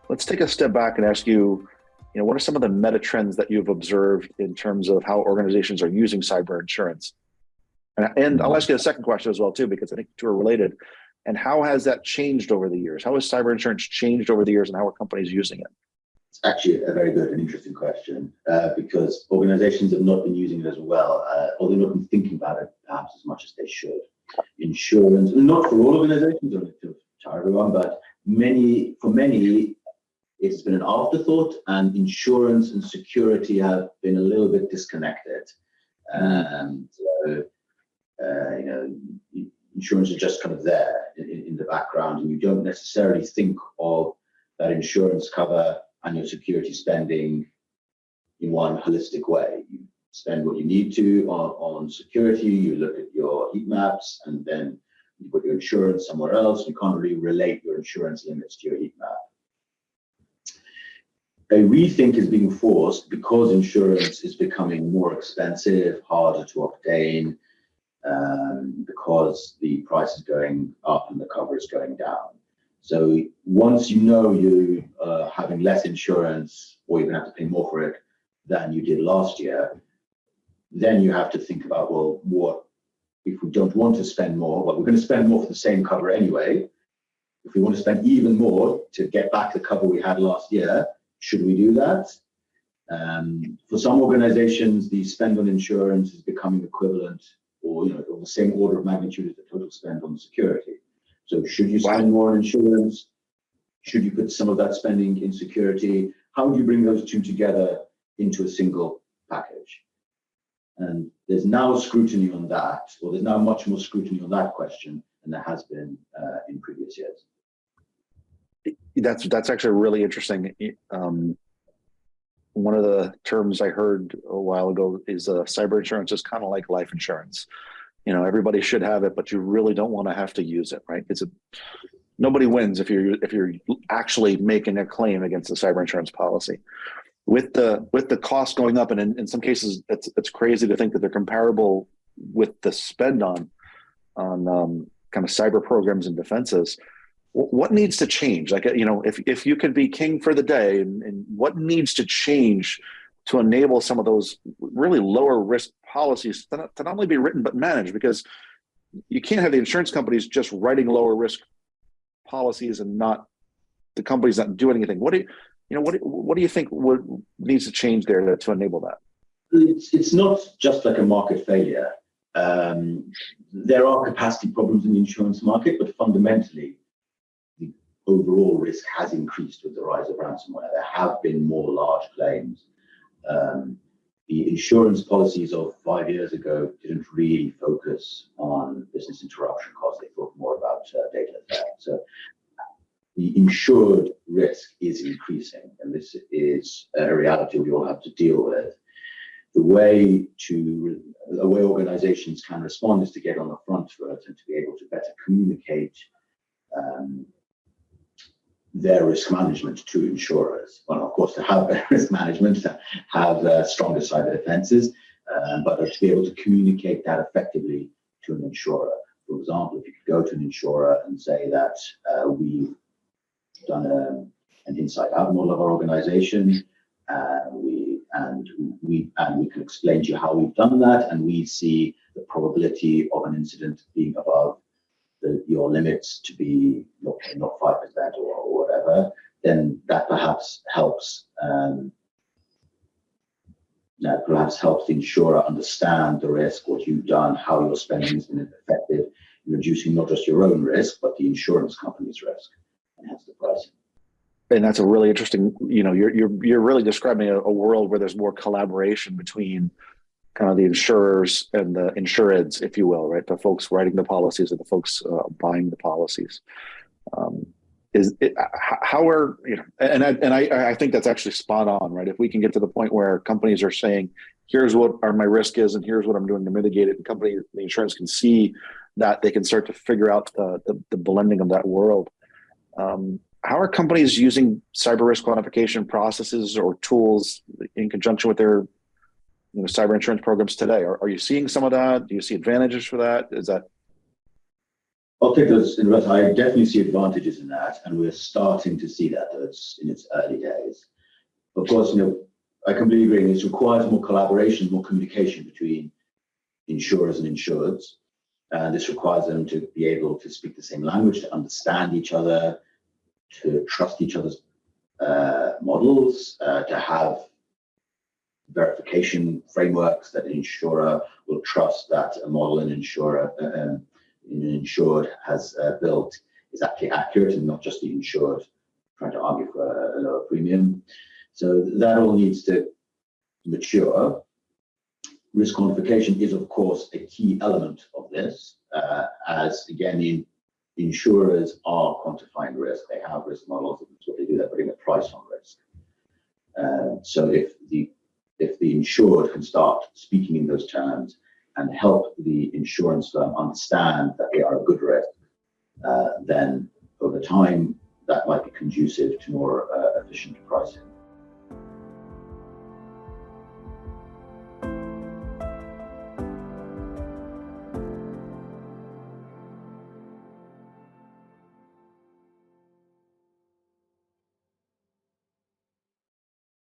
Let's take a step back and ask you, what are some of the meta trends that you've observed in terms of how organizations are using cyber insurance? And I'll ask you a second question as well, too, because I think the two are related. And how has that changed over the years? How has cyber insurance changed over the years, and how are companies using it? It's actually a very good and interesting question because organizations have not been using it as well, or they've not been thinking about it perhaps as much as they should. Insurance, not for all organizations, or to everyone, but for many, it's been an afterthought, and insurance and security have been a little bit disconnected. So, insurance is just kind of there in the background, and you don't necessarily think of that insurance cover and your security spending in one holistic way. You spend what you need to on security, you look at your heat maps, and then you put your insurance somewhere else. You can't really relate your insurance limits to your heat map. A rethink is being forced because insurance is becoming more expensive, harder to obtain, because the price is going up and the cover is going down. So once you having less insurance, or you're going to have to pay more for it than you did last year, then you have to think about, well, what if we don't want to spend more? Well, we're going to spend more for the same cover anyway. If we want to spend even more to get back the cover we had last year, should we do that? For some organizations, the spend on insurance is becoming equivalent, or of the same order of magnitude as the total spend on security. So should you spend more on insurance? Should you put some of that spending in security? How do you bring those two together into a single package? And there's now scrutiny on that, or there's now much more scrutiny on that question than there has been in previous years. That's actually really interesting. One of the terms I heard a while ago is cyber insurance is kind of like life insurance. Everybody should have it, but you really don't want to have to use it, right? Nobody wins if you're actually making a claim against a cyber insurance policy. With the cost going up, and in some cases, it's crazy to think that they're comparable with the spend on kind of cyber programs and defenses. What needs to change? Like, if you could be king for the day, and what needs to change to enable some of those really lower risk policies to not only be written but managed? Because you can't have the insurance companies just writing lower risk policies and not the companies not doing anything. What do you think needs to change there to enable that? It's not just like a market failure. There are capacity problems in the insurance market, but fundamentally, the overall risk has increased with the rise of ransomware. There have been more large claims. The insurance policies of 5 years ago didn't really focus on business interruption costs. They thought more about data theft. So the insured risk is increasing, and this is a reality we all have to deal with. The way organizations can respond is to get on the front foot and to be able to better communicate their risk management to insurers. Well, of course, to have better risk management, to have stronger cyber defenses, but to be able to communicate that effectively to an insurer. For example, if you could go to an insurer and say that we've done an inside-out model of our organization, and we can explain to you how we've done that, and we see the probability of an incident being above your limits to be not 5% or whatever, then that perhaps helps the insurer understand the risk, what you've done, how your spending has been effective in reducing not just your own risk, but the insurance company's risk, and hence the pricing. And that's a really interesting, you're really describing a world where there's more collaboration between kind of the insurers and the insureds, if you will, right? The folks writing the policies and the folks buying the policies. I think that's actually spot on, right? If we can get to the point where companies are saying, here's what my risk is, and here's what I'm doing to mitigate it, and the insurance can see that, they can start to figure out the blending of that world. How are companies using cyber risk quantification processes or tools in conjunction with their cyber insurance programs today? Are you seeing some of that? Do you see advantages for that? I'll take those in reverse. I definitely see advantages in that, and we're starting to see that, though it's in its early days. Of course, I completely agree. This requires more collaboration, more communication between insurers and insureds. And this requires them to be able to speak the same language, to understand each other, to trust each other's models, to have verification frameworks that an insurer will trust that a model an insured has built is actually accurate and not just the insured trying to argue for a lower premium. So that all needs to mature. Risk quantification is, of course, a key element of this, as again, the insurers are quantifying risk. They have risk models. That's what they do. They're putting a price on risk. So if the insured can start speaking in those terms and help the insurance firm understand that they are a good risk, then over time that might be conducive to more efficient pricing.